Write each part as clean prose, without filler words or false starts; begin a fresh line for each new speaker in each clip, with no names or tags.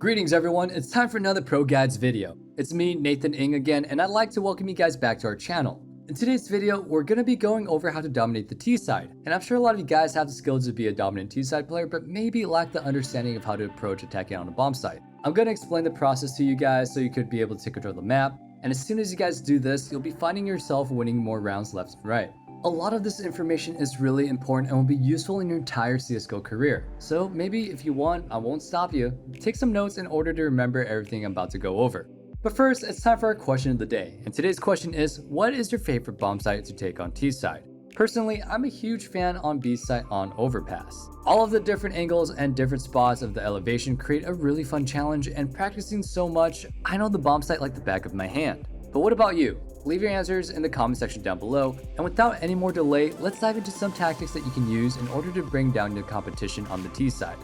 Greetings everyone, it's time for another ProGuides video. It's me, Nathan Ng again, and I'd like to welcome you guys back to our channel. In today's video, we're going to be going over how to dominate the T side, and I'm sure a lot of you guys have the skills to be a dominant T side player, but maybe lack the understanding of how to approach attacking on a bomb site. I'm going to explain the process to you guys so you could be able to take control of the map, and as soon as you guys do this, you'll be finding yourself winning more rounds left and right. A lot of this information is really important and will be useful in your entire CSGO career. So maybe if you want, I won't stop you. Take some notes in order to remember everything I'm about to go over. But first, it's time for our question of the day. And today's question is, what is your favorite bomb site to take on T side? Personally, I'm a huge fan on B site on overpass. All of the different angles and different spots of the elevation create a really fun challenge, and practicing so much, I know the bomb site like the back of my hand. But what about you? Leave your answers in the comment section down below, and without any more delay, let's dive into some tactics that you can use in order to bring down the competition on the T side.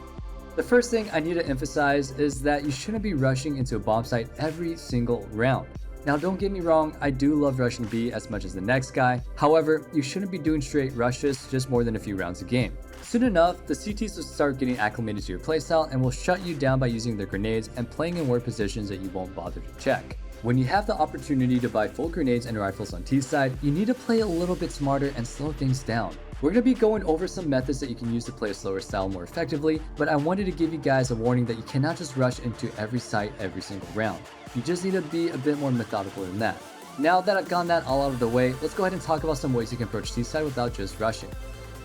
The first thing I need to emphasize is that you shouldn't be rushing into a bomb site every single round. Now don't get me wrong, I do love rushing B as much as the next guy. However, you shouldn't be doing straight rushes just more than a few rounds a game. Soon enough, the CTs will start getting acclimated to your playstyle and will shut you down by using their grenades and playing in weird positions that you won't bother to check. When you have the opportunity to buy full grenades and rifles on T side, you need to play a little bit smarter and slow things down. We're going to be going over some methods that you can use to play a slower style more effectively, but I wanted to give you guys a warning that you cannot just rush into every site every single round. You just need to be a bit more methodical than that. Now that I've gotten that all out of the way, let's go ahead and talk about some ways you can approach T side without just rushing.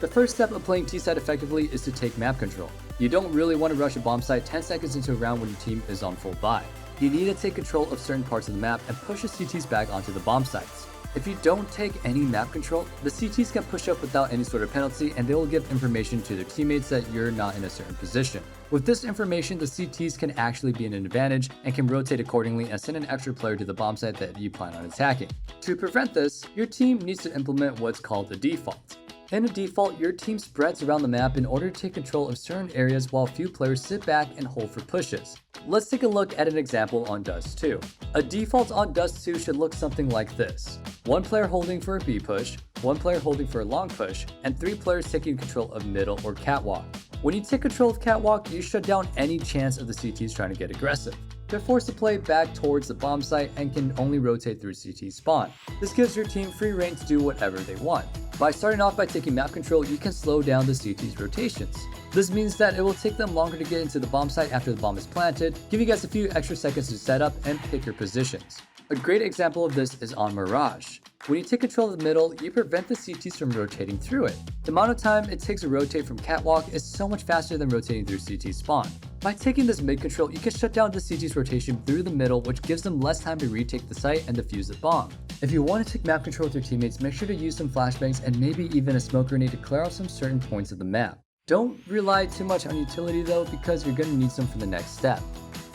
The first step of playing T side effectively is to take map control. You don't really want to rush a bomb site 10 seconds into a round when your team is on full buy. You need to take control of certain parts of the map and push the CTs back onto the bomb sites. If you don't take any map control, the CTs can push up without any sort of penalty, and they will give information to their teammates that you're not in a certain position. With this information, the CTs can actually be an advantage and can rotate accordingly and send an extra player to the bomb site that you plan on attacking. To prevent this, your team needs to implement what's called a default. In a default, your team spreads around the map in order to take control of certain areas while a few players sit back and hold for pushes. Let's take a look at an example on Dust 2. A default on Dust 2 should look something like this. One player holding for a B push, one player holding for a long push, and 3 players taking control of middle or catwalk. When you take control of catwalk, you shut down any chance of the CTs trying to get aggressive. They're forced to play back towards the bomb site and can only rotate through CT spawn. This gives your team free reign to do whatever they want. By starting off by taking map control, you can slow down the CT's rotations. This means that it will take them longer to get into the bomb site after the bomb is planted, give you guys a few extra seconds to set up and pick your positions. A great example of this is on Mirage. When you take control of the middle, you prevent the CTs from rotating through it. The amount of time it takes to rotate from catwalk is so much faster than rotating through CT spawn. By taking this mid control, you can shut down the CT's rotation through the middle, which gives them less time to retake the site and defuse the bomb. If you want to take map control with your teammates, make sure to use some flashbangs and maybe even a smoke grenade to clear out some certain points of the map. Don't rely too much on utility though, because you're going to need some for the next step.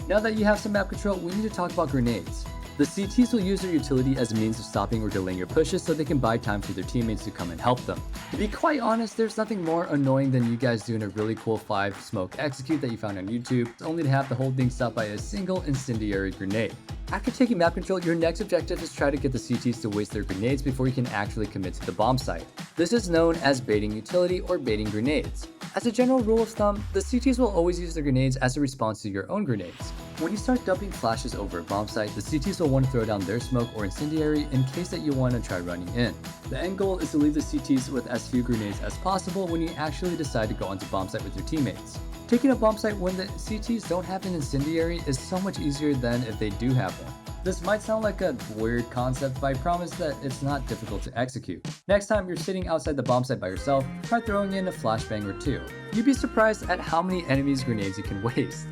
Now that you have some map control, we need to talk about grenades. The CTs will use their utility as a means of stopping or delaying your pushes so they can buy time for their teammates to come and help them. To be quite honest, there's nothing more annoying than you guys doing a really cool 5 smoke execute that you found on YouTube, only to have the whole thing stopped by a single incendiary grenade. After taking map control, your next objective is try to get the CTs to waste their grenades before you can actually commit to the bomb site. This is known as baiting utility or baiting grenades. As a general rule of thumb, the CTs will always use their grenades as a response to your own grenades. When you start dumping flashes over a bomb site, the CTs will want to throw down their smoke or incendiary in case that you want to try running in. The end goal is to leave the CTs with as few grenades as possible when you actually decide to go onto bomb site with your teammates. Taking a bomb site when the CTs don't have an incendiary is so much easier than if they do have one. This might sound like a weird concept, but I promise that it's not difficult to execute. Next time you're sitting outside the bomb site by yourself, try throwing in a flashbang or 2. You'd be surprised at how many enemies' grenades you can waste.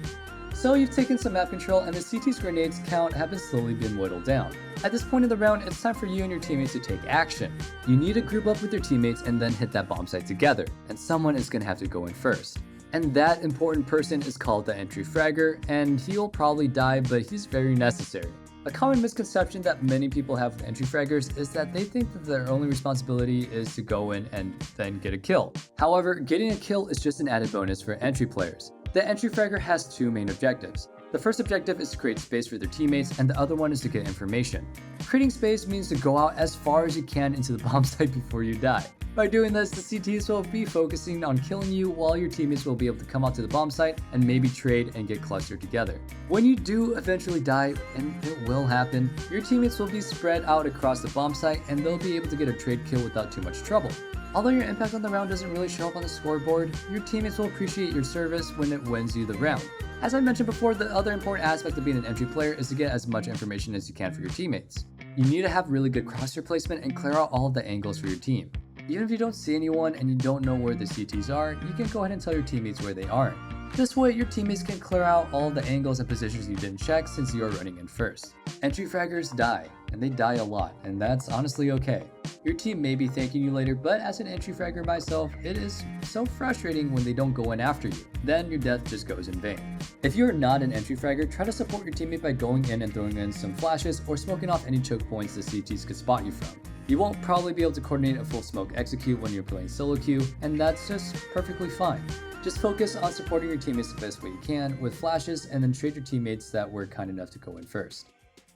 So you've taken some map control and the CT's grenades count have been slowly been whittled down. At this point in the round, it's time for you and your teammates to take action. You need to group up with your teammates and then hit that bomb site together, and someone is going to have to go in first. And that important person is called the entry fragger, and he'll probably die, but he's very necessary. A common misconception that many people have with entry fraggers is that they think that their only responsibility is to go in and then get a kill. However, getting a kill is just an added bonus for entry players. The entry fragger has 2 main objectives. The first objective is to create space for their teammates, and the other one is to get information. Creating space means to go out as far as you can into the bomb site before you die. By doing this, the CTs will be focusing on killing you while your teammates will be able to come out to the bomb site and maybe trade and get clustered together. When you do eventually die, and it will happen, your teammates will be spread out across the bomb site and they'll be able to get a trade kill without too much trouble. Although your impact on the round doesn't really show up on the scoreboard, your teammates will appreciate your service when it wins you the round. As I mentioned before, the other important aspect of being an entry player is to get as much information as you can for your teammates. You need to have really good crosshair placement and clear out all of the angles for your team. Even if you don't see anyone and you don't know where the CTs are, you can go ahead and tell your teammates where they are. This way, your teammates can clear out all the angles and positions you didn't check since you are running in first. Entry fraggers die, and they die a lot, and that's honestly okay. Your team may be thanking you later, but as an entry fragger myself, it is so frustrating when they don't go in after you. Then your death just goes in vain. If you are not an entry fragger, try to support your teammate by going in and throwing in some flashes or smoking off any choke points the CTs could spot you from. You won't probably be able to coordinate a full smoke execute when you're playing solo queue, and that's just perfectly fine. Just focus on supporting your teammates the best way you can with flashes and then trade your teammates that were kind enough to go in first.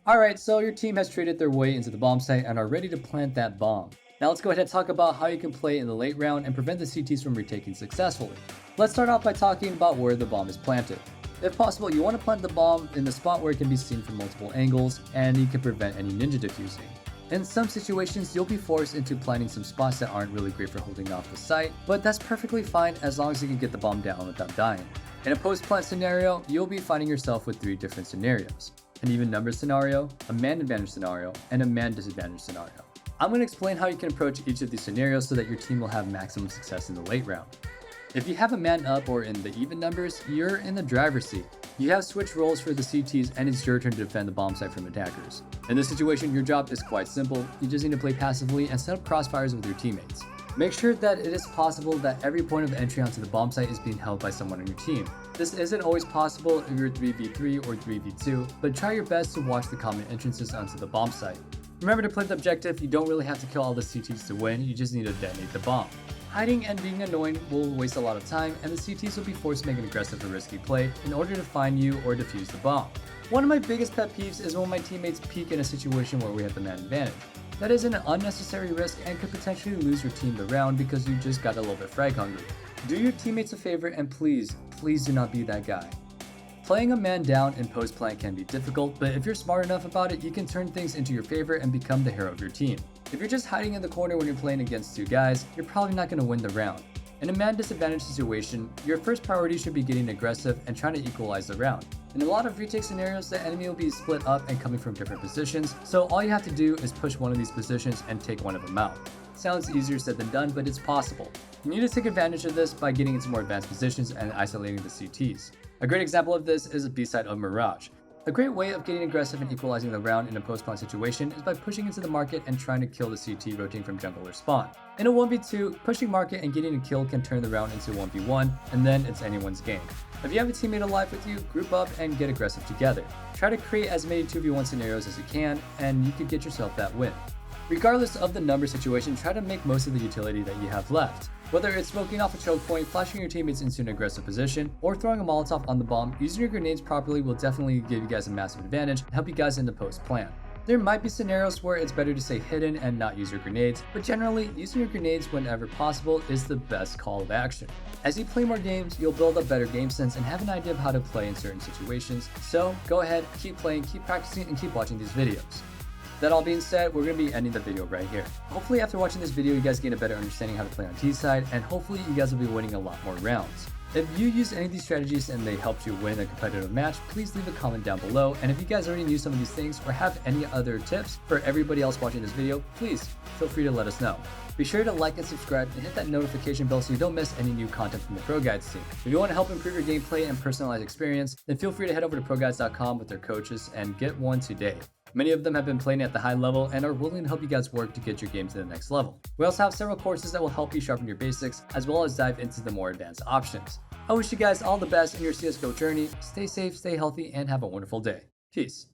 Alright, so your team has traded their way into the bomb site and are ready to plant that bomb. Now let's go ahead and talk about how you can play in the late round and prevent the CTs from retaking successfully. Let's start off by talking about where the bomb is planted. If possible, you want to plant the bomb in the spot where it can be seen from multiple angles and you can prevent any ninja diffusing. In some situations, you'll be forced into planting some spots that aren't really great for holding off the site, but that's perfectly fine as long as you can get the bomb down without dying. In a post-plant scenario, you'll be finding yourself with 3 different scenarios: an even number scenario, a man advantage scenario, and a man disadvantage scenario. I'm going to explain how you can approach each of these scenarios so that your team will have maximum success in the late round. If you have a man up or in the even numbers, you're in the driver's seat. You have switched roles for the CTs and it's your turn to defend the bomb site from attackers. In this situation, your job is quite simple. You just need to play passively and set up crossfires with your teammates. Make sure that it is possible that every point of entry onto the bomb site is being held by someone on your team. This isn't always possible if you're 3v3 or 3v2, but try your best to watch the common entrances onto the bomb site. Remember to play the objective, you don't really have to kill all the CTs to win, you just need to detonate the bomb. Hiding and being annoying will waste a lot of time, and the CTs will be forced to make an aggressive or risky play in order to find you or defuse the bomb. One of my biggest pet peeves is when my teammates peek in a situation where we have the man advantage. That is an unnecessary risk and could potentially lose your team the round because you just got a little bit frag hungry. Do your teammates a favor and please do not be that guy. Playing a man down in post-plant can be difficult, but if you're smart enough about it, you can turn things into your favor and become the hero of your team. If you're just hiding in the corner when you're playing against 2 guys, you're probably not going to win the round. In a man disadvantage situation, your first priority should be getting aggressive and trying to equalize the round. In a lot of retake scenarios, the enemy will be split up and coming from different positions, so all you have to do is push one of these positions and take one of them out. Sounds easier said than done, but it's possible. You need to take advantage of this by getting into more advanced positions and isolating the CTs. A great example of this is a B-side of Mirage. A great way of getting aggressive and equalizing the round in a post-spawn situation is by pushing into the market and trying to kill the CT rotating from jungle or spawn. In a 1v2, pushing market and getting a kill can turn the round into 1v1, and then it's anyone's game. If you have a teammate alive with you, group up and get aggressive together. Try to create as many 2v1 scenarios as you can, and you could get yourself that win. Regardless of the number situation, try to make most of the utility that you have left. Whether it's smoking off a choke point, flashing your teammates into an aggressive position, or throwing a Molotov on the bomb, using your grenades properly will definitely give you guys a massive advantage and help you guys in the post plan. There might be scenarios where it's better to stay hidden and not use your grenades, but generally, using your grenades whenever possible is the best call of action. As you play more games, you'll build up better game sense and have an idea of how to play in certain situations, so go ahead, keep playing, keep practicing, and keep watching these videos. That all being said, we're going to be ending the video right here. Hopefully after watching this video, you guys gain a better understanding how to play on T-side, and hopefully you guys will be winning a lot more rounds. If you use any of these strategies and they helped you win a competitive match, please leave a comment down below. And if you guys already knew some of these things or have any other tips for everybody else watching this video, please feel free to let us know. Be sure to like and subscribe and hit that notification bell so you don't miss any new content from the ProGuides team. If you want to help improve your gameplay and personalized experience, then feel free to head over to ProGuides.com with their coaches and get one today. Many of them have been playing at the high level and are willing to help you guys work to get your game to the next level. We also have several courses that will help you sharpen your basics, as well as dive into the more advanced options. I wish you guys all the best in your CSGO journey. Stay safe, stay healthy, and have a wonderful day. Peace.